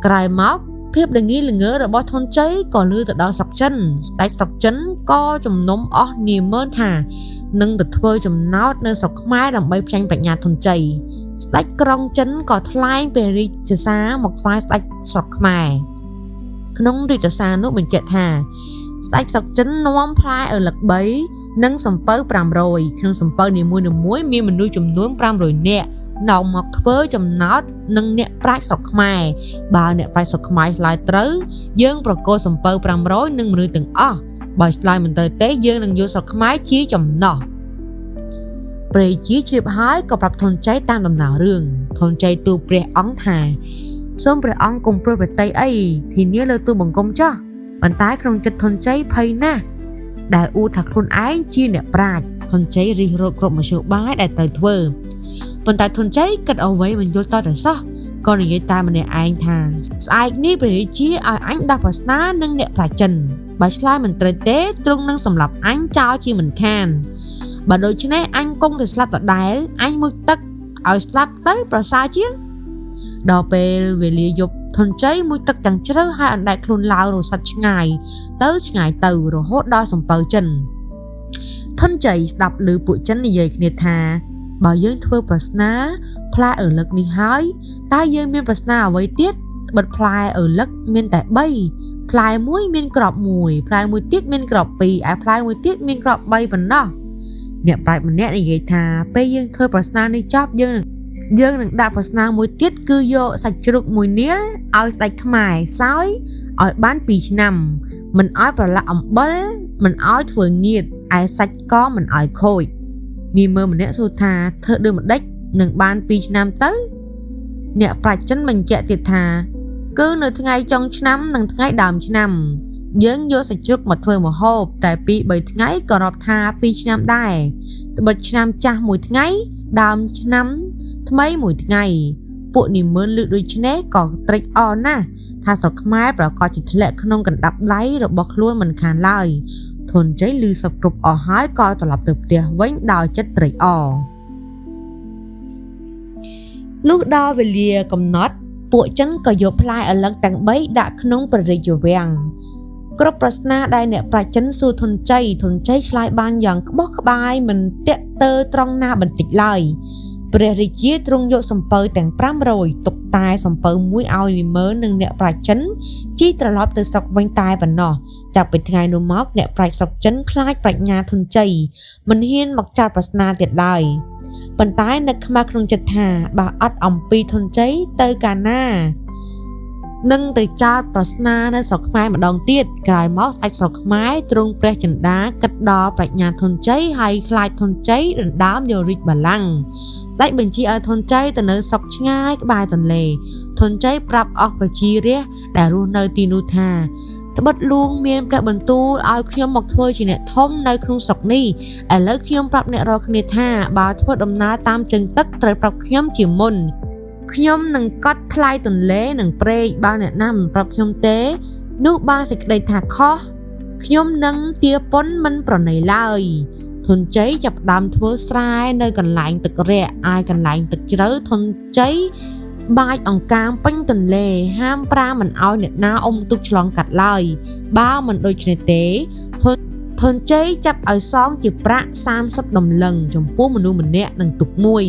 ក្រោយមកភាពល្ងីល្ងើរបស់ធនជ័យក៏លឺទៅដល់ស្រុកចិនស្ដេចស្រុកចិនក៏ជំនុំអស់នាម៉ឺនថានឹងទៅធ្វើចំណោទនៅស្រុកខ្មែរដើម្បីផ្ចាញ់ប្រាជ្ញាធនជ័យស្ដេចក្រុងចិនក៏ថ្លែងព្រះរាជសារមកថ្វាយស្ដេចស្រុកខ្មែរក្នុងរាជសារនោះបញ្ជាក់ថាស្ដេចស្រុកចិននាំផ្លែឪឡឹក3និងសំពៅ500ក្នុងសំពៅនីមួយៗមានមនុស្សចំនួន500នាក់នាំមកធ្វើចំណោទនឹងអ្នកប្រាជ្ញស្រុកខ្មែរបើអ្នកប្រាជ្ញស្រុកខ្មែរឆ្លើយត្រូវយើងប្រគល់សំពៅ500នឹងមនុស្សទាំងអស់បើឆ្លើយមិនត្រូវទេយើងនឹងយកស្រុកខ្មែរជាចំណោះព្រះជាជ្រាបហើយក៏ប្រាប់ធនជ័យតាមដំណើររឿងធនជ័យទូលព្រះអង្គថាសូមព្រះអង្គកុំព្រួយប្រតិយអីធានាលើទូលបង្គំចោះប៉ុន្តែក្នុងចិត្តធនជ័យភ័យណាស់ដែលអួតថាខ្លួនឯងជាអ្នកប្រាជ្ញធនជ័យរិះរោចគ្រប់មធ្យោបាយដែលត្រូវធ្វើប៉ុន្តែធនជ័យគិតអ្វីមិនយល់តតែសោះក៏និយាយតែម្នាក់ឯងថាស្អែកនេះព្រះរាជាឲ្យអញដោះប្រស្នានឹងអ្នកប្រាជ្ញចិនបើឆ្លើយមិនត្រូវទេទ្រង់នឹងសម្លាប់អញចោលជាមិនខានបើដូច្នេះអញគង់តែស្លាប់ដដែលអញមុជទឹកឲ្យស្លាប់ទៅប្រសើរជាងដល់ពេលវេលាយប់ធនជ័យមុជទឹកទាំងជ្រៅហើយអណ្ដែតខ្លួនឡើងរសាត់ឆ្ងាយទៅរហូតដល់សំពៅចិនធនជ័យស្ដាប់ឮពួកចិននិយាយគ្នាថាបើយើងធ្វើប្រស្នាផ្លែឪឡឹកនេះហើយតើយើងមានប្រស្នាអ្វីទៀតបិទផ្លែឪឡឹកមានតែ3ផ្លែមួយមានក្រប1ផ្លែមួយទៀតមានក្រប2ឯផ្លែមួយទៀតមានក្រប3ប៉ុណ្ណោះអ្នកប្រាជ្ញម្នាក់និយាយថាពេលយើងធ្វើប្រស្នានេះចប់យើងនឹងដាក់ប្រស្នាមួយទៀតគឺយកសាច់ជ្រូកមួយនាលឲ្យស្ដេចខ្មែរសោយឲ្យបាន2ឆ្នាំមិនឲ្យប្រឡាក់អំបិលមិនឲ្យធ្វើងៀតឯសាច់ក៏មិនឲ្យខូចនាយមើលម្នាក់សួរថាធ្វើដូចម្ដេចនឹងបាន2ឆ្នាំទៅអ្នកប្រាជ្ញចិនបញ្ជាក់ទៀតថាគឺនៅថ្ងៃចុងឆ្នាំនិងថ្ងៃដើមឆ្នាំយើងយកសាច់ជ្រូកមកធ្វើម្ហូបតែ2-3ថ្ងៃក៏រាប់ថា2ឆ្នាំដែរត្បិតឆ្នាំចាស់1ថ្ងៃដើមឆ្នាំថ្មី1ថ្ងៃពួកនាម៉ឺនឮដូច្នេះក៏ត្រេកអរណាស់ថាស្រុកខ្មែរប្រកាសជាធ្លាក់ក្នុងកណ្ដាប់ដៃរបស់ខ្លួនមិនខានឡើយធនជ័យឮសពគ្រប់អស់ហើយក៏ត្រឡប់ទៅផ្ទះវិញដោយចិត្តត្រេកអរលុះដល់វេលាកំណត់ពួកចិនក៏យកផ្លែឪឡឹកទាំង3ដាក់ក្នុងព្រះរាជវាំងគ្រប់ប្រស្នាដែលអ្នកប្រាជ្ញចិនសួរធនជ័យឆ្លើយបានយ៉ាងក្បោះក្បាយមិនតាក់ទើត្រង់ណាបន្តិចឡើយព្រះរាជាទ្រង់យកសំពៅទាំង500ទុកតែសំពៅមួយឲ្យនាម៉ឺននិងអ្នកប្រាជ្ញចិនជិះត្រឡប់ទៅស្រុកវិញតែប៉ុណ្ណោះចាប់ពីថ្ងៃនោះមកអ្នកប្រាជ្ញស្រុកចិនខ្លាចប្រាជ្ញាធនជ័យមិនហ៊ានមកចោទប្រស្នាទៀតឡើយប៉ុន្តែនឹកខ្មាស់ក្នុងចិត្តថាបើអត់អំពីធនជ័យទៅកាលណានឹងទៅចោទប្រស្នានៅស្រុកខ្មែរម្ដងទៀតក្រោយមកស្ដេចស្រុកខ្មែរទ្រង់ព្រះចិន្តាគិតដល់ប្រាជ្ញាធនជ័យហើយខ្លាចធនជ័យដណ្ដើមយករាជបល្ល័ង្កស្ដេចបញ្ជាឲ្យធនជ័យទៅនៅស្រុកឆ្ងាយក្បែរទន្លេធនជ័យប្រាប់អស់ប្រជារាស្ត្រដែលរស់នៅទីនោះថាត្បិតលួងមានព្រះបន្ទូលឲ្យខ្ញុំមកធ្វើជាអ្នកធំនៅក្នុងស្រុកនេះឥឡូវខ្ញុំប្រាប់អ្នករាល់គ្នាថាបើធ្វើដំណើរតាមជើងទឹកត្រូវប្រាប់ខ្ញុំជាមុនខ្ញុំនឹងកត់ថ្លៃទន្លេនិងព្រែកបើអ្នកណាមិនប្រាប់ខ្ញុំទេនោះបានសេចក្តីថាខុសខ្ញុំនឹងទារពន្ធមិនប្រណីឡើយធនជ័យចាប់ផ្ដើមធ្វើស្រែនៅកន្លែងទឹករាក់ឯកន្លែងទឹកជ្រៅធនជ័យបាចអង្កាមពេញទន្លេហាមប្រាមមិនឲ្យអ្នកណាអុំទូកឆ្លងកាត់ឡើយបើមិនដូច្នេះទេធនជ័យចាប់ឲ្យសងជាប្រាក់30ដំឡឹងចំពោះមនុស្សម្នាក់និងទូកមួយ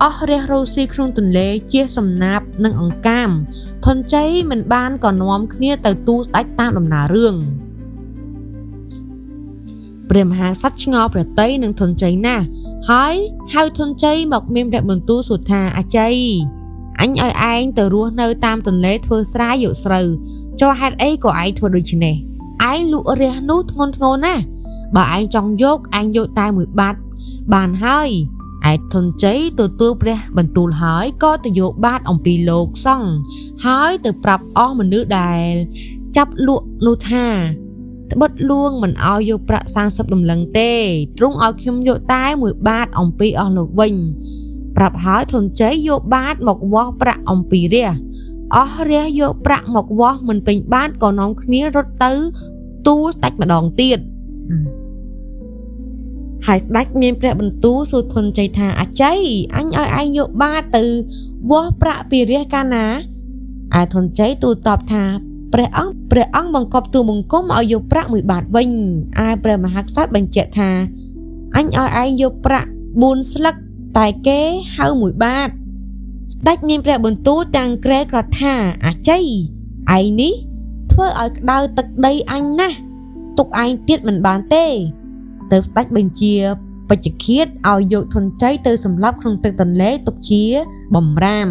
អស់រះរស់ស៊ីក្នុងទន្លេជាសំណាបនិងអង្កាមធនជ័យមិនបានក៏នាំគ្នាទៅទូលស្ដេចតាមដំណើររឿងព្រះមហាក្សត្រឆ្ងល់ព្រះតីនិងធនជ័យណាស់ហើយហៅធនជ័យមកមានព្រះបន្ទូលសួរថាអាជ័យអញឲ្យឯងទៅរស់នៅតាមទន្លេធ្វើស្រែយកស្រូវចុះហេតុអីក៏ឯងធ្វើដូច្នេះឯងលក់រះនោះធ្ងន់ធ្ងរណាស់បើឯងចង់យកឯងយកតែ1បាតបានហើយឯធនជ័យទទួលព្រះបន្ទូលហើយក៏ទៅយកបាតអំពីលោកសង្ឃហើយទៅប្រាប់អស់មនុស្សដែលចាប់លក់នោះថាត្បិតលួងមិនឲ្យយកប្រាក់30ដំឡឹងទេទ្រង់ឲ្យខ្ញុំយកតែ1បាតអំពីអស់លោកវិញប្រាប់ហើយធនជ័យយកបាតមកវាស់ប្រាក់អំពីរះអស់រះយកប្រាក់មកវាស់មិនពេញបាតក៏នាំគ្នារត់ទៅទូលស្ដេចម្ដងទៀតហើយស្ដេចមានព្រះបន្ទូលសួរធនជ័យថាអាជ័យអញឲ្យឯងយកបាតទៅវាស់ប្រាក់ពីរះកាលណា ឯធនជ័យទូលតបថាព្រះអង្គបង្កប់ទូលបង្គំឲ្យយកប្រាក់1 បាតវិញឯព្រះមហាក្សត្របញ្ជាក់ថាអញឲ្យឯងយកប្រាក់4 ស្លឹកតែគេហៅ1 បាតស្ដេចមានព្រះបន្ទូលទាំងក្រែក្រថាអាជ័យឯងនេះធ្វើឲ្យក្តៅទឹកដីអញណាស់ទុកឯងទៀតមិនបានទេទៅស្ដេចបញ្ជាពេជ្ឈឃាតឲ្យយកធនជ័យទៅសម្លាប់ក្នុងទឹកទន្លេទុកជាបំរាម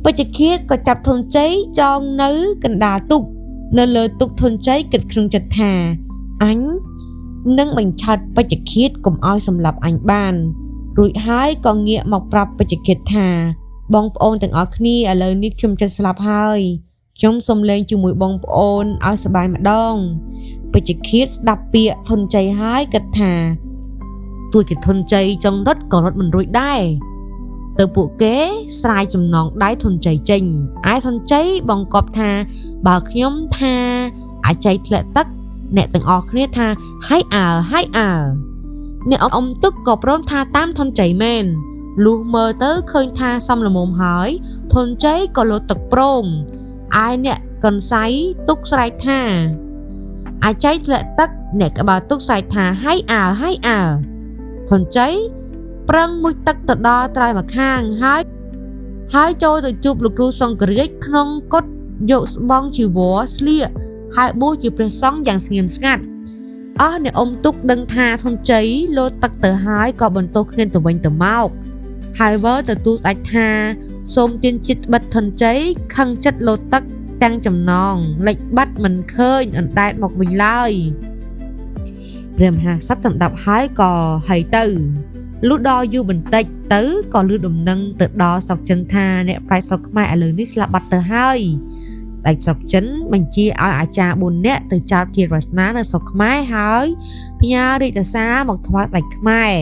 ពេជ្ឈឃាតក៏ចាប់ធនជ័យចងនៅកណ្ដាលទូកនៅលើទូកធនជ័យគិតក្នុងចិត្តថាអញនឹងបញ្ឆោតពេជ្ឈឃាតកុំឲ្យសម្លាប់អញបានរួចហើយក៏ងាកមកប្រាប់ពេជ្ឈឃាតថាបងប្អូនទាំងអស់គ្នាឥឡូវនេះខ្ញុំចិត្តស្លាប់ហើយខ្ញុំសូមលេងជាមួយបងប្អូនឲ្យសប្បាយម្ដងពេជ្ឈឃាតស្ដាប់ពាក្យធនជ័យហើយគិតថាទោះជាធនជ័យចង់រត់ក៏រត់មិនរួចដែរទៅពួកគេស្រាយចំណងដៃធនជ័យចេញឯធនជ័យបង្កប់ថាបើខ្ញុំថាអាជ័យធ្លាក់ទឹកអ្នកទាំងអស់គ្នាថាហើយអើអ្នកអ៊ំទឹកក៏ព្រមថាតាមធនជ័យមែនលុះមើលទៅឃើញថាសំល្មមហើយធនជ័យក៏លោតទឹកព្រមឯអ្នកកន្សៃទុកស្រែកថាអាជ័យធ្លាក់ទឹកអ្នកក្បាលទុកស្រែកថាហើយអើធនជ័យប្រឹងមុជទឹកទៅដល់ត្រើយមកខាងហើយចូលទៅជួបលោកគ្រូសង្ឃរាជក្នុងកុដិយកស្បង់ជីវរស្លៀកហើយបួសជាព្រះសង្ឃយ៉ាងស្ងៀមស្ងាត់អស់អ្នកអ៊ំទុកដឹងថាធនជ័យលោតទឹកទៅហើយក៏បន្ទោសគ្នាទៅវិញទៅមកហើយវើទៅទូលស្ដេចថាសូមទានចិត្តបិទធនជ័យខឹងចិត្តលោតទឹកទាំងចំណងលិចបាត់មិនឃើញអណ្ដែតមកវិញឡើយព្រះមហាក្សត្រសម្ដាប់ហើយក៏ហីទៅលុះដល់យូរបន្តិចទៅក៏លឺដំណឹងទៅដល់ស្រុកចិនថាអ្នកប្រាជ្ញស្រុកខ្មែរឥឡូវនេះស្លាប់បាត់ទៅហើយស្ដេចស្រុកចិនបញ្ជាឲ្យអាចារ្យ4 នាក់ទៅចោទធាតុវាសនានៅស្រុកខ្មែរហើយផ្ញើរាជសារមកថ្វាយស្ដេចខ្មែរ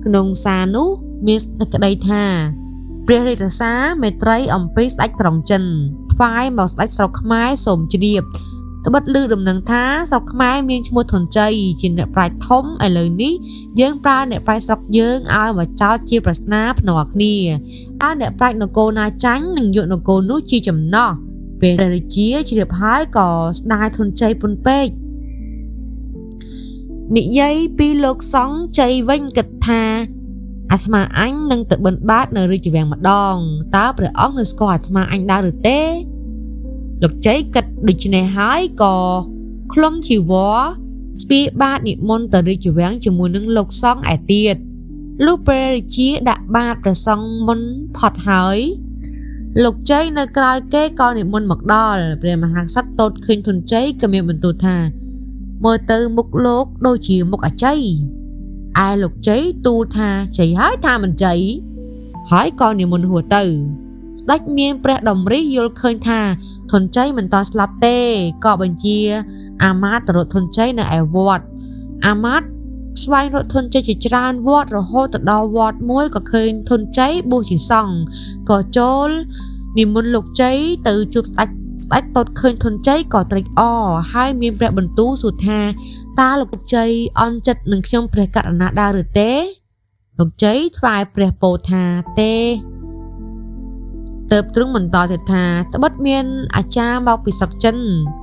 ក្នុងសារនោះមានសេចក្តីថាព្រះរាជសារមេត្រីអំពីស្ដេចក្រុងចិនថ្វាយមកស្ដេចស្រុកខ្មែរសូមជ្រាបត្បិតឮដំណឹងថាស្រុកខ្មែរមានឈ្មោះធនជ័យជាអ្នកប្រាជ្ញធំឥឡូវនេះយើងប្រើអ្នកប្រាជ្ញស្រុកយើងឲ្យមកចោទជាប្រស្នាភ្នាល់គ្នាឲ្យអ្នកប្រាជ្ញនគរណាចាញ់នឹងយកនគរនោះជាចំណោះពេលព្រះរាជាជ្រាបហើយក៏ស្ដាយធនជ័យពន់ពេកនិយាយពីលោកសង្ឃជ័យវិញគិតថាអាត្មាអញនឹងទៅបិណ្ឌបាតនៅរាជវាំងម្ដងតើព្រះអង្គនឹងស្គាល់អាត្មាអញដែរឬទេលោកជ័យគិតដូច្នេះហើយក៏ខ្លុំជីវរស្ពាយបាតនិមន្តទៅរាជវាំងជាមួយនឹងលោកសង្ឃឯទៀតលុះព្រះរាជាដាក់បាតព្រះសង្ឃមុនផុតហើយលោកជ័យនៅក្រោយគេក៏និមន្តមកដល់ព្រះមហាក្សត្រទតឃើញធនជ័យក៏មានបន្ទូលថាមើលទៅមុខលោកដូចជាមុខអាជ័យឯលោកជ័យទូលថាជ័យហើយថាមិនជ័យហើយក៏និមន្តហួរទៅស្ដេចមានព្រះតម្រិះយល់ឃើញថាធនជ័យមិនតស្លាប់ទេក៏បញ្ជាអាមាត្យទៅរកធនជ័យនៅឯវត្តអាមាត្យស្វែងរកធនជ័យជាច្រើនវត្តរហូតទៅដល់វត្តមួយក៏ឃើញធនជ័យបួសជាសង្ឃក៏ចូលនិមន្តលោកជ័យទៅជួបស្ដេចទតឃើញធនជ័យក៏ត្រេកអរហើយមានព្រះបន្ទូលសួរថាតើលោកជ័យអន់ចិត្តនឹងខ្ញុំព្រះករុណាដែរឬទេលោកជ័យថ្វាយព្រះពោលថាទេទៅទ្រង់បន្តទៀតថាត្បិតមានអាចារ្យមកពីស្រុកចិន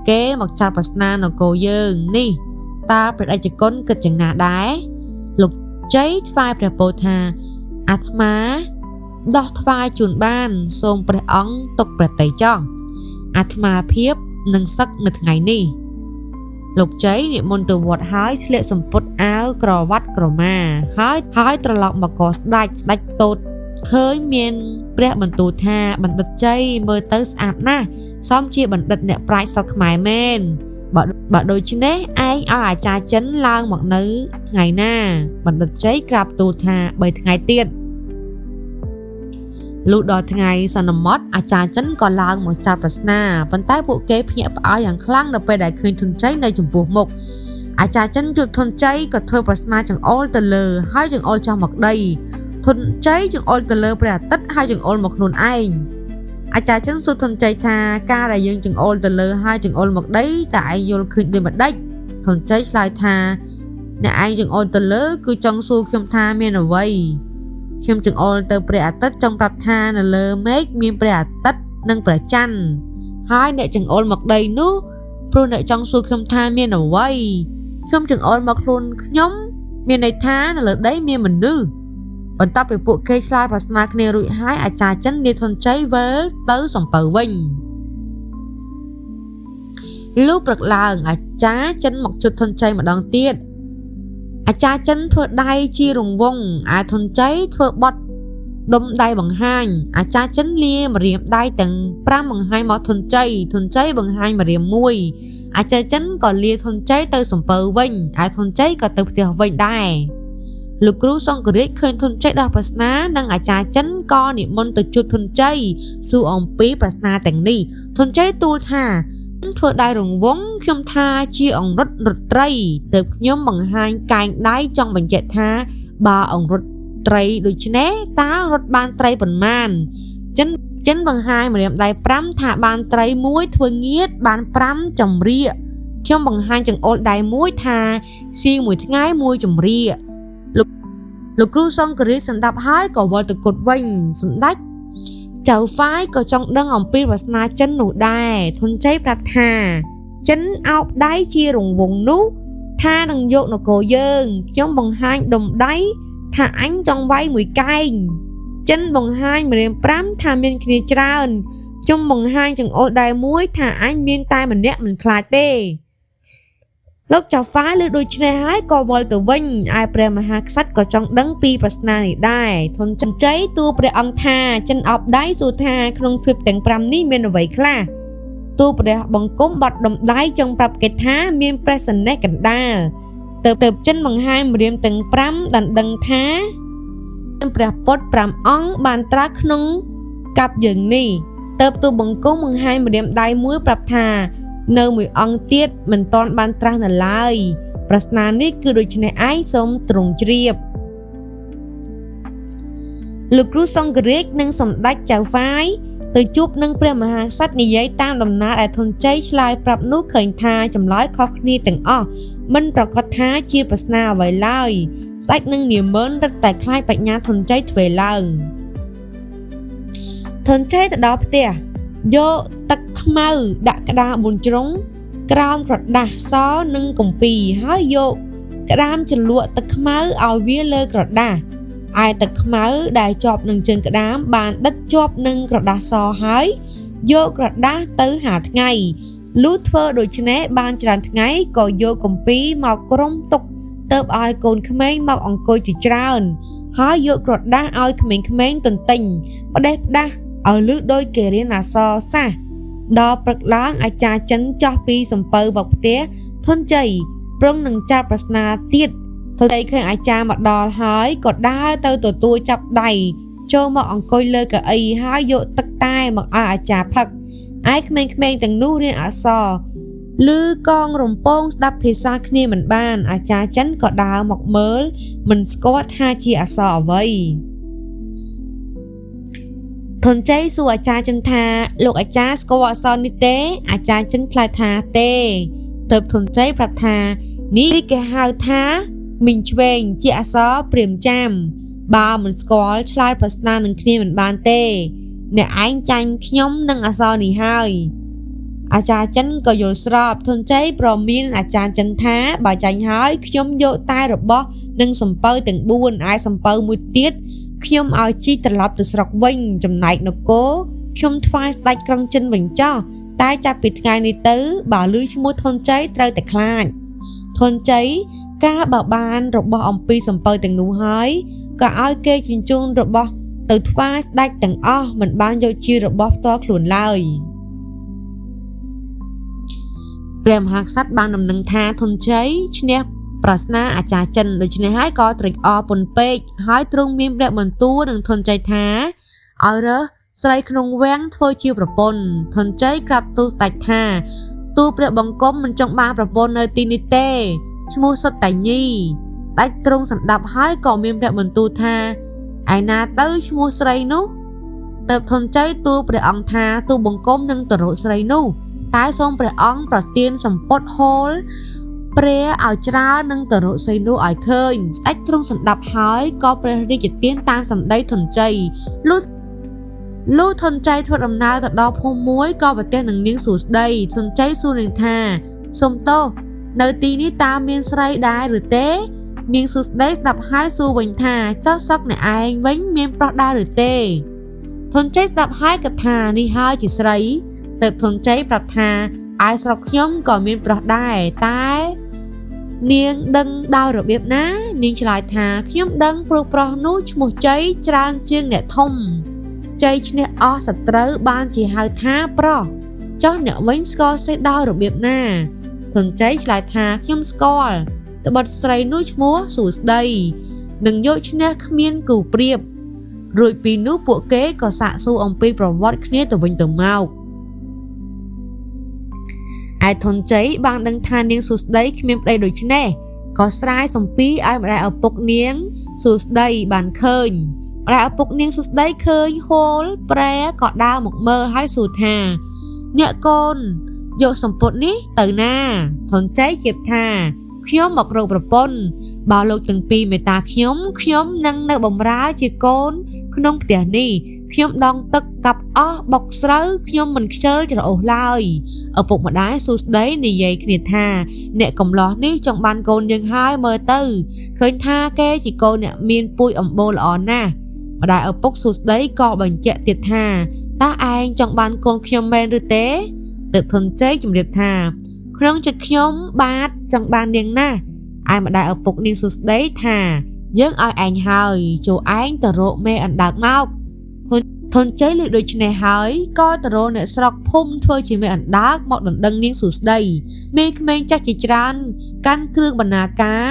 គេមកចោទប្រស្នានគរយើងនេះតើព្រះអេចគុណគិតយ៉ាងណាដែរលោកជ័យថ្វាយព្រះពោលថាអាត្មាដោះថ្វាយជូនបានសូមព្រះអង្គទុកប្រតិចោះអាត្មាភាពនឹងសឹកនៅថ្ងៃនេះលោកជ័យនិមន្តទៅវត្តហើយស្លៀកសំពត់អាវក្រវ៉ាត់ក្រមាហើយត្រឡប់មកក៏ស្ដេចទតឃើញមានព្រះបន្ទូលថាបណ្ឌិតជ័យមើលទៅស្អាតណាស់សមជាបណ្ឌិតអ្នកប្រាជ្ញស្រុកខ្មែរមែនបើដូច្នេះឯងឲ្យអាចារ្យចិនឡើងមកនៅថ្ងៃណាបណ្ឌិតជ័យក្រាបទូលថា3 ថ្ងៃទៀតលុះដល់ថ្ងៃសន្មតអាចារ្យចិនក៏ឡើងមកចោទប្រស្នាប៉ុន្តែពួកគេភ្ញាក់ផ្អើលយ៉ាងខ្លាំងនៅពេលដែលឃើញធនជ័យនៅចំពោះមុខអាចារ្យចិនជួបធនជ័យក៏ធ្វើប្រស្នាចង្អុលទៅលើហើយចង្អុលចុះមកដីធនជ័យចង្អុលទៅលើព្រះអាទិត្យហើយចង្អុលមកខ្លួនឯងអាចារ្យចិនសួរធនជ័យថាការដែលយើងចង្អុលទៅលើហើយចង្អុលមកដីតើឯងយល់ឃើញដូចម្ដេចធនជ័យឆ្លើយថាអ្នកឯងចង្អុលទៅលើគឺចង់សួរខ្ញុំថាមានអ្វី ខ្ញុំចង្អុលទៅព្រះអាទិត្យចង់ប្រាប់ថានៅលើមេឃមានព្រះអាទិត្យនិងព្រះច័ន្ទហើយអ្នកចង្អុលមកដីនោះព្រោះអ្នកចង់សួរខ្ញុំថាមានអ្វីខ្ញុំចង្អុលមកខ្លួនខ្ញុំមានន័យថានៅលើដីមានមនុស្សបន្ទាប់ពីពួកគេឆ្លើយប្រស្នាគ្នារួចហើយអាចារ្យចិនលាធនជ័យវិលទៅសំពៅវិញលុះព្រឹកឡើងអាចារ្យចិនមកជុតធនជ័យម្ដងទៀតអាចារ្យចិនធ្វើដៃជារង្វង់ឯធនជ័យធ្វើបត់ដុំដៃបង្ហាញអាចារ្យចិនលាម្រាមដៃទាំង5បង្ហាញមកធនជ័យបង្ហាញម្រាមមួយអាចារ្យចិនក៏លាធនជ័យទៅសំពៅវិញឯធនជ័យក៏ទៅផ្ទះវិញដែរលោកគ្រូសង្ឃរាជឃើញធនជ័យដោះប្រស្នានិងអាចារ្យចិនក៏និមន្តទៅជួបធនជ័យសួរអំពីប្រស្នាទាំងនេះធនជ័យទូលថាធ្វើដៃរង្វង់ខ្ញុំថាជាអង្រុតរត់ត្រីទើបខ្ញុំបង្ហាញកែងដៃចង់បញ្ជាក់ថាបើអង្រុតត្រីដូច្នេះតើរត់បានត្រីប៉ុន្មានចិនបង្ហាញម្រាមដៃ5ថាបានត្រី1ធ្វើងៀតបាន5ចម្រៀកខ្ញុំបង្ហាញចង្អុលដៃ1ថាសៀងមួយថ្ងៃ1ចម្រៀកលោកគ្រូសង្ឃរាជសម្ដាប់ហើយក៏វិលទៅគត់វិញសម្ដេចចៅហ្វាយក៏ចង់ដឹងអំពីវាសនាចិននោះដែរធនជ័យប្រាប់ថាចិនអោបដៃជារង្វង់នោះថានឹងយកនគរយើងខ្ញុំបង្ហាញដុំដៃថាអញចង់វាយមួយកែងចិនបង្ហាញម្រាម5ថាមានគ្នាច្រើនខ្ញុំបង្ហាញចង្អុលដៃ1ថាអញមានតែម្នាក់មិនខ្លាចទេលោកចៅហ្វាយលើដូច្នេះហើយក៏វិលទៅវិញឯព្រះមហាក្សត្រក៏ចង់ដឹងពីប្រស្នានេះដែរធនជ័យទូលព្រះអង្គថាចិនអោបដៃសួរថាក្នុងទ្វីបទាំង5នេះមានអ្វីខ្លះទូលព្រះបង្គំបាត់ដុំដៃចង់ប្រាប់គេថាមានព្រះសន្និកណ្ដាលទៅចិនបង្ហាញម្រាមទាំង5ដណ្ដឹងថាព្រះពុទ្ធ5អង្គបានត្រាស់ក្នុងកាប់យើងនេះទៅទូលបង្គំបង្ហាញម្រាមដៃ1ប្រាប់ថានៅមួយអង្គទៀតមិនទាន់បានត្រាស់នៅឡើយប្រស្នានេះគឺដូច្នេះឯងសូមទ្រង់ជ្រាបលោកគ្រូសង្ឃរាជនិងសម្ដេចចៅហ្វាយទៅជួបនឹងព្រះមហាក្សត្រនិយាយតាមដំណើរដែលធនជ័យឆ្លើយប្រាប់នោះឃើញថាចម្លើយខុសគ្នាទាំងអស់មិនប្រកាសថាជាប្រស្នាអ្វីឡើយស្ដេចនឹងនាម៉ឺនរឹតតែខ្លាចបញ្ញាធនជ័យធ្វើឡើងធនជ័យទៅដល់ផ្ទះយកទឹកខ្មៅដាក់ក្តារ4ជ្រុងក្រោមក្រដាសសនិងកំពីហើយយកក្តាមជ្រលក់ទឹកខ្មៅឲ្យវាលើក្រដាសឯទឹកខ្មៅដែលជាប់នឹងជើងក្តាមបានដិតជាប់នឹងក្រដាសសហើយយកក្រដាសទៅហាលថ្ងៃលុះធ្វើដូច្នេះបានច្រើនថ្ងៃក៏យកកំពីមកក្រុមទុកទៅឲ្យកូនក្មេងមកអង្គុយជាច្រើនហើយយកក្រដាសឲ្យក្មេងៗទន្ទិញផ្ដេសផ្ដាសឲ្យលឺដូចគេរៀនអក្សរសាស្ត្រដល់ព្រឹកឡើងអាចារ្យចិនចោះពីសំពៅមកផ្ទះធនជ័យប្រឹងនឹងចាប់ប្រស្នាទៀតធនជ័យឃើញអាចារ្យមកដល់ហើយក៏ដើរទៅទទួលចាប់ដៃចូលមកអង្គុយលើកៅអីហើយយកទឹកតែមកឲ្យអាចារ្យផឹកឯក្មេងៗទាំងនោះរៀនអក្សរឮកងរំពងស្ដាប់ភាសាគ្នាមិនបានអាចារ្យចិនក៏ដើរមកមើលមិនស្គាល់ថាជាអក្សរអ្វីធនជ័យសួរអាចារ្យចិនថាលោកអាចារ្យស្គាល់អក្សរនេះទេអាចារ្យចិនឆ្លើយថាទេទើបធនជ័យប្រាប់ថានេះគេហៅថាមីងឆ្វេងជាអក្សរព្រាហ្មណ៍ចាំបើមិនស្គាល់ឆ្លើយប្រស្នានឹងគ្នាមិនបានទេអ្នកឯងចាញ់ខ្ញុំនឹងអក្សរនេះហើយអាចារ្យចិនក៏យល់ស្របធនជ័យប្រមានអាចារ្យចិនថាបើចាញ់ហើយខ្ញុំយកតែរបស់និងសំពៅទាំង4ឯសំពៅមួយទៀតខ្ញុំឲ្យជីត្រឡប់ទៅស្រុកវិញចំណែកនគរខ្ញុំថ្វាយស្ដេចក្រុងចិនវិញចោះតែចាប់ពីថ្ងៃនេះទៅបើឮឈ្មោះធនជ័យត្រូវតែខ្លាចធនជ័យកាបើបានរបស់អំពីសំពៅទាំងនោះហើយក៏ឲ្យគេជញ្ជូនរបស់ទៅថ្វាយស្ដេចទាំងអស់មិនបានយកជារបស់ផ្ទាល់ខ្លួនឡើយព្រះមហាក្សត្របានដំណឹងថាធនជ័យឈ្នះប្រស្នាអាចារ្យចិនដូច្នេះហើយក៏ត្រេកអរពន់ពេកហើយទ្រង់មានព្រះបន្ទូលនឹងធនជ័យថាឲ្យរើសស្រីក្នុងវាំងធ្វើជាប្រពន្ធធនជ័យក្រាបទូលស្ដេចថាទូលព្រះបង្គំមិនចង់បានប្រពន្ធនៅទីនេះទេឈ្មោះសុទ្ធតែញីស្ដេចទ្រង់សម្ដាប់ហើយក៏មានព្រះបន្ទូលថាឯណាទៅឈ្មោះស្រីនោះទើបធនជ័យទូលព្រះអង្គថាទូលបង្គំនឹងទៅរកស្រីនោះតែសូមព្រះអង្គប្រទានសម្ពត់ហូល ព្រះឲ្យច្រើនឹងទៅរកស្រីនោះឲ្យឃើញស្ដេចទ្រង់សម្ដាប់ហើយក៏ព្រះរាជទានតាមសម្ដីធនជ័យលុះធនជ័យធ្វើដំណើរទៅដល់ភូមិមួយក៏ប្រទះនឹងនាងសួស្ដីធនជ័យសួរនាងថាសុំទោសនៅទីនេះតើមានស្រីដែរឬទេនាងសួស្ដីស្ដាប់ហើយសួរវិញថាចុះស្រុកអ្នកឯងវិញមានប្រុសដែរឬទេធនជ័យស្ដាប់ហើយក៏ថានេះហើយជាស្រីទើបធនជ័យប្រាប់ថាឯស្រុកខ្ញុំក៏មានប្រុសដែរតែនាងដឹងដោយរបៀបណានាងឆ្លើយថាខ្ញុំដឹងព្រោះប្រុសនោះឈ្មោះជ័យច្រើនជាងអ្នកធំជ័យឈ្នះអស់សត្រូវបានជាហៅថាប្រុសចុះអ្នកវិញស្គាល់ស្រីដោយរបៀបណាធនជ័យឆ្លើយថាខ្ញុំស្គាល់ត្បិតស្រីនោះឈ្មោះសួស្ដីនឹងយកឈ្នះគ្មានគូប្រៀបរួចពីនោះពួកគេក៏សាកសួរអំពីប្រវត្តិគ្នាទៅវិញទៅមកឯធនជ័យបានដឹងថានាងសួស្ដីគ្មានប្តីដូច្នេះក៏ស្រាយសំពីឲ្យម្ដាយឪពុកនាងសួស្ដីបានឃើញម្ដាយឪពុកនាងសួស្ដីឃើញហូលប្រែក៏ដើរមកមើលហើយសួរថាអ្នកកូនយកសម្ពុតនេះទៅណាធនជ័យជៀបថាខ្ញុំមករកប្រពន្ធបើលោកទាំងពីរមេត្តាខ្ញុំនឹងនៅបម្រើជាកូនក្នុងផ្ទះនេះខ្ញុំដងទឹកកាប់អស់បុកស្រូវខ្ញុំមិនខ្ជិលច្រអូសឡើយឪពុកម្ដាយសួស្ដីនិយាយគ្នាថាអ្នកកំឡោះនេះចង់បានកូនយើងហើយមើលទៅឃើញថាគេជាកូនអ្នកមានពូជអម្បូរល្អណាស់ម្ដាយឪពុកសួស្ដីក៏បញ្ជាក់ទៀតថាតើឯងចង់បានកូនខ្ញុំមែនឬទេទើបធនជ័យជម្រាបថាក្នុងចិត្តខ្ញុំបាទចង់បាននាងណាស់ឯម្ដាយឪពុកនាងសួស្ដីថាយើងឲ្យឯងហើយចូលឯងទៅរកមេអណ្ដើកមកធនជ័យលើកដូចនេះហើយក៏ទៅរកអ្នកស្រុកភូមិធ្វើជាមេអណ្ដើកមកដណ្ដឹងនាងសួស្ដីមេក្មេងចាស់ជាច្រើនកាន់គ្រឿងបណ្ណាការ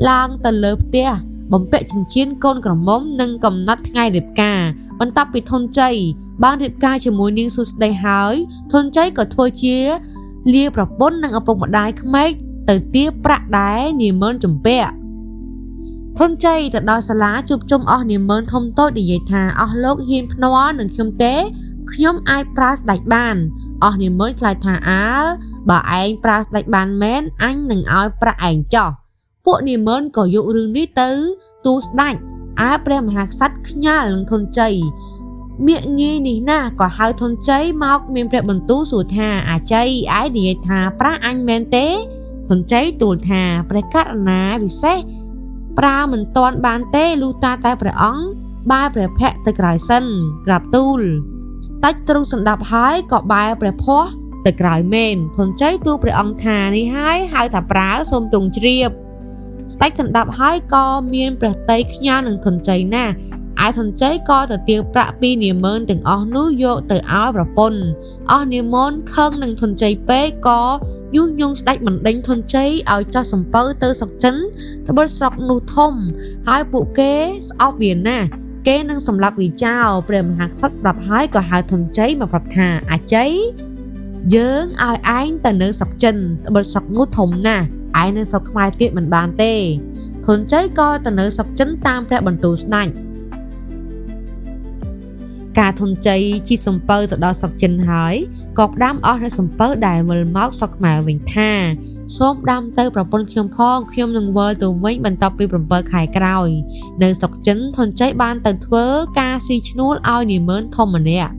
ឡើងទៅលើផ្ទះបំពាក់ចិញ្ចៀនកូនក្រមុំនិងកំណត់ថ្ងៃរៀបការបន្ទាប់ពីធនជ័យបានរៀបការជាមួយនាងសួស្ដីហើយធនជ័យក៏ធ្វើជាលាប្រពន្ធនឹងឪពុកម្ដាយក្មេកទៅទារប្រាក់ដែរនាម៉ឺនចំពាក់ធនជ័យទៅដល់សាលាជួបជុំអស់នាម៉ឺនធំតូចនិយាយថាអស់លោកហ៊ានភ្នាល់នឹងខ្ញុំទេខ្ញុំអាចប្រើស្ដេចបានអស់នាម៉ឺនឆ្លើយថាបើឯងប្រើស្ដេចបានមែនអញនឹងឲ្យប្រាក់ឯងចោះពួកនាម៉ឺនក៏យករឿងនេះទៅទូលស្ដេចព្រះមហាក្សត្រខ្ញាល់នឹងធនជ័យមាក់ងាយនេះណាក៏ហៅធនជ័យមកមានព្រះបន្ទូលសួរថាអាជ័យឯងនិយាយថាប្រាអញមែនទេធនជ័យទូលថាព្រះករណាវិសេសប្រើមិនទាន់បានទេលុះតែព្រះអង្គបែរព្រះភ័ក្ត្រទៅក្រោយសិនក្រាបទូលស្ដេចទ្រង់សម្ដាប់ហើយក៏បែរព្រះភ័ក្ត្រទៅក្រោយមែនធនជ័យទូលព្រះអង្គថានេះហើយហៅថាប្រើសូមទ្រង់ជ្រាបស្ដេចសម្ដាប់ហើយក៏មានព្រះតីខ្ញាល់នឹងធនជ័យណាស់ឯធនជ័យក៏ទៅទារប្រាក់ពីនាម៉ឺនទាំងអស់នោះយកទៅឲ្យប្រពន្ធអស់នាម៉ឺនខឹងនឹងធនជ័យពេកក៏ញុះញង់ស្ដេចបណ្ដេញធនជ័យឲ្យចោះសំពៅទៅស្រុកចិនត្បិតស្រុកនោះធំហើយពួកគេស្អប់វាណាស់គេនឹងសម្លាប់វាចោលព្រះមហាក្សត្រស្ដាប់ហើយក៏ហៅធនជ័យមកប្រាប់ថាអាជ័យយើងឲ្យឯងទៅនៅស្រុកចិនត្បិតស្រុកនោះធំណាស់ឯងនៅស្រុកខ្មែរទៀតមិនបានទេធនជ័យក៏ទៅនៅស្រុកចិនតាមព្រះបន្ទូលស្ដេចការធនជ័យជិះសំពៅទៅដល់ស្រុកចិនហើយក៏ផ្ដាំអស់នូវសំពៅដែលវិលមកស្រុកខ្មែរវិញថាសូមផ្ដាំទៅប្រពន្ធខ្ញុំផងខ្ញុំនឹងវិលទៅវិញបន្ទាប់ពី7ខែក្រោយនៅស្រុកចិនធនជ័យបានទៅធ្វើការស៊ីឈ្នួលឲ្យនាម៉ឺនធំម្នាក់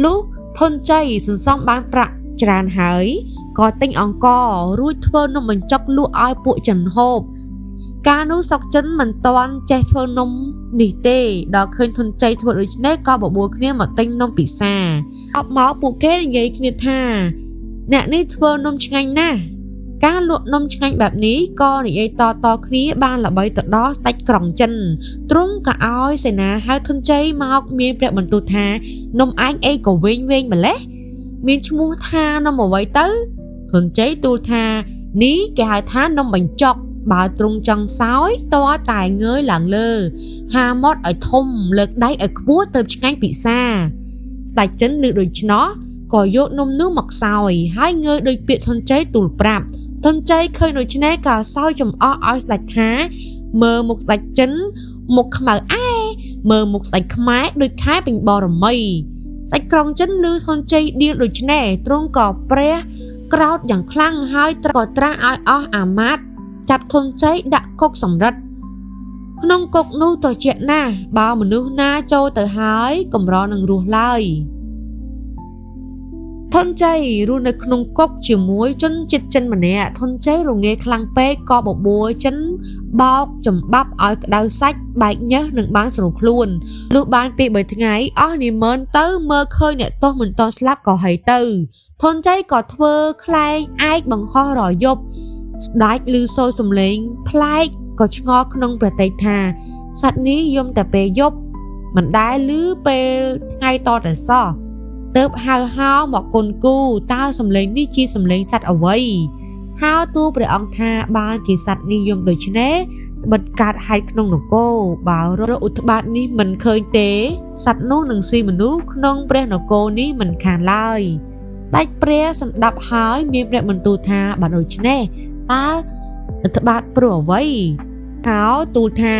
លុះធនជ័យសន្សំបានប្រាក់ច្រើនហើយក៏ទិញអង្កររួចធ្វើនំបញ្ចុកលក់ឲ្យពួកចិនហូបកាលនោះស្រុកចិនមិនទាន់ចេះធ្វើនំនេះទេដល់ឃើញធនជ័យធ្វើដូច្នេះក៏បបួលគ្នាមកទិញនំពិសាអបមកពួកគេនិយាយគ្នាថាអ្នកនេះធ្វើនំឆ្ងាញ់ណាស់ការលក់នំឆ្ងាញ់បែបនេះក៏និយាយតគ្នាបានល្បីទៅដល់ស្ដេចក្រុងចិនទ្រង់ក៏ឲ្យសេនាហៅធនជ័យមកមានព្រះបន្ទូលថានំឯងអីក៏វែងម្លេះមានឈ្មោះថានំអ្វីទៅធនជ័យទូលថានេះគេហៅថានំបញ្ចុកបើទ្រង់ចង់សោយតើតែងើយឡើងលើហាមាត់ឲ្យធំលើកដៃឲ្យខ្ពស់ទៅឆ្ងាញ់ពិសាស្ដេចចិនឮដូច្នោះក៏យកនំនោះមកសោយហើយងើយដោយពាក្យធនជ័យទូលប្រាប់ធនជ័យឃើញដូច្នេះក៏សោយចំអកឲ្យស្ដេចថាមើលមុខស្ដេចចិនមុខខ្មៅមើលមុខស្ដេចខ្មែរដូចខែពេញបរមីស្ដេចក្រុងចិនឮធនជ័យដៀលដូច្នេះទ្រង់ក៏ព្រះ ក្រោតយ៉ាងខ្លាំងហើយក៏ត្រាស់ឲ្យអស់អាមាត្យចាប់ធនជ័យដាក់គុកសម្រិតក្នុងគុកនោះត្រជាក់ណាស់បើមនុស្សណាចូលទៅហើយកម្រនឹងរស់ឡើយធនជ័យរស់នៅក្នុងគុកជាមួយជនជាតិចិនម្នាក់ធនជ័យរងាខ្លាំងពេកក៏បបួលចិនបោកចម្បាប់ឲ្យក្តៅសាច់បែកញើសនឹងបានស្រួលខ្លួនលុះបានពី3ថ្ងៃអស់នាម៉ឺនទៅមើលឃើញអ្នកទោសមិនតស្លាប់ក៏ហីទៅធនជ័យក៏ធ្វើខ្លែងឯកបង្ខំរយប់ស្ដេចឮសូរសំឡេងប្លែកក៏ឆ្ងល់ក្នុងប្រទេសថាសត្វនេះយំតែពេលយប់មិនដែលឮពេលថ្ងៃតតែសោះទើបហៅមកគុនគូតើសំឡេងនេះជាសំឡេងសត្វអ្វីហៅទូព្រះអង្គថាបានជាសត្វនេះយំដូច្នេះបិទកាត់ហេតុក្នុងនគរបើរកឧទ្បាតនេះមិនឃើញទេសត្វនោះនឹងស៊ីមនុស្សក្នុងព្រះនគរនេះមិនខានឡើយស្ដេចព្រះសម្ដាប់ហើយមានព្រះបន្ទូលថាបើដូច្នេះតើឧទ្បាតព្រោះអ្វីហៅទូលថា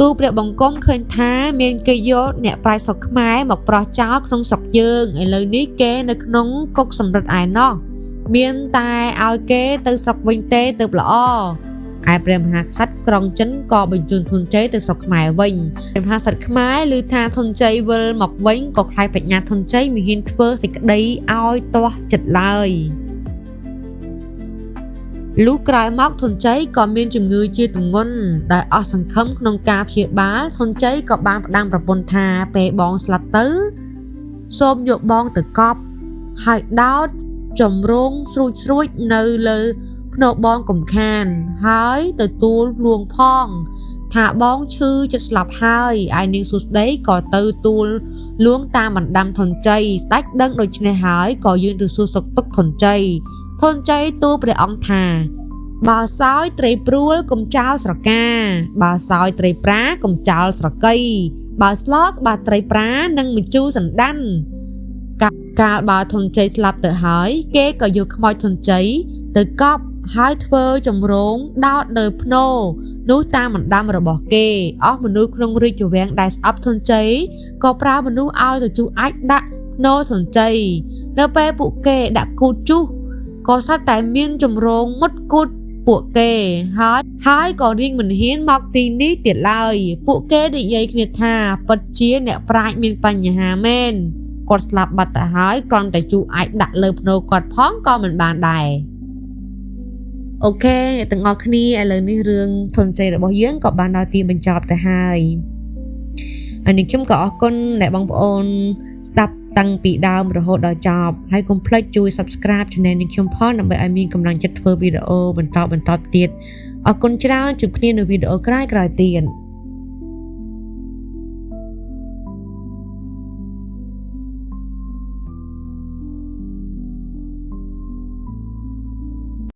ទូព្រះបង្គំឃើញថាមានគេយកអ្នកប្រាជ្ញស្រុកខ្មែរមកប្រោះចោលក្នុងស្រុកយើងឥឡូវនេះគេនៅក្នុងគុកសម្រិតឯណោះមានតែឲ្យគេទៅស្រុកវិញទេទើបល្អឯព្រះមហាក្សត្រក្រុងចិនក៏បញ្ជូនធនជ័យទៅស្រុកខ្មែរវិញព្រះមហាក្សត្រខ្មែរឮថាធនជ័យវិលមកវិញក៏ខ្លាចប្រាជ្ញាធនជ័យមិនហ៊ានធ្វើសេចក្តីឲ្យទាស់ចិត្តឡើយលុះក្រោយមកធនជ័យក៏មានជំងឺជាទម្ងន់ដែលអស់សង្ឃឹមក្នុងការព្យាបាលធនជ័យក៏បានផ្ដាំប្រពន្ធថាពេលបងស្លាប់ទៅសូមយកបងទៅកប់ហើយដោតចម្រងស្រួចនៅលើភ្នោបងកំខានហើយទទួលលួងផងថាបងឈឺចិត្តស្លាប់ហើយឯនាងសួស្ដីក៏ទៅទួលលួងតាមបណ្ដាំធនជ័យស្ដេចដឹងដូច្នេះហើយក៏ยื่នទៅសួរសុខទុក្ខធនជ័យទូលព្រះអង្គថាបើសោយត្រីព្រួលកុំចោលស្រកាបើសោយត្រីប្រាកុំចោលស្រកីបើស្លោកបើត្រីប្រានិងមជូរសណ្ដាន់កាលបើធនជ័យស្លាប់ទៅហើយគេក៏យកខ្មោចធនជ័យទៅកប់ហើយធ្វើចម្រងដោតលើភ្នោនោះតាមបណ្ដាំរបស់គេអស់មនុស្សក្នុងរាជវាំងដែលស្អប់ធនជ័យក៏ប្រើមនុស្សឲ្យទៅជួអាចដាក់ភ្នោធនជ័យនៅពេលពួកគេដាក់គូតជុះក៏សត្វតែមានចម្រងមុតគូតពួកគេហើយក៏រៀងមិនហ៊ានមកទីនេះទៀតឡើយពួកគេនិយាយគ្នាថាពិតជាអ្នកប្រាជ្ញមានបញ្ហាមែនគាត់ស្លាប់បាត់ទៅហើយគ្រាន់តែជួអាចដាក់លើភ្នោគាត់ផងក៏មិនបានដែរអូខេទាំងអស់គ្នាឥឡូវនេះរឿងធនជ័យរបស់យើងក៏បានដល់ទីបញ្ចប់ទៅហើយហើយនេះខ្ញុំក៏អរគុណដែលបងប្អូនស្ដាប់តាំងពីដើមរហូតដល់ចប់ហើយកុំភ្លេចជួយ Subscribe Channel នេះខ្ញុំផងដើម្បីឲ្យមានកម្លាំងចិត្តធ្វើវីដេអូបន្តទៀតអរគុណច្រើនជួបគ្នានៅវីដេអូក្រោយៗទៀត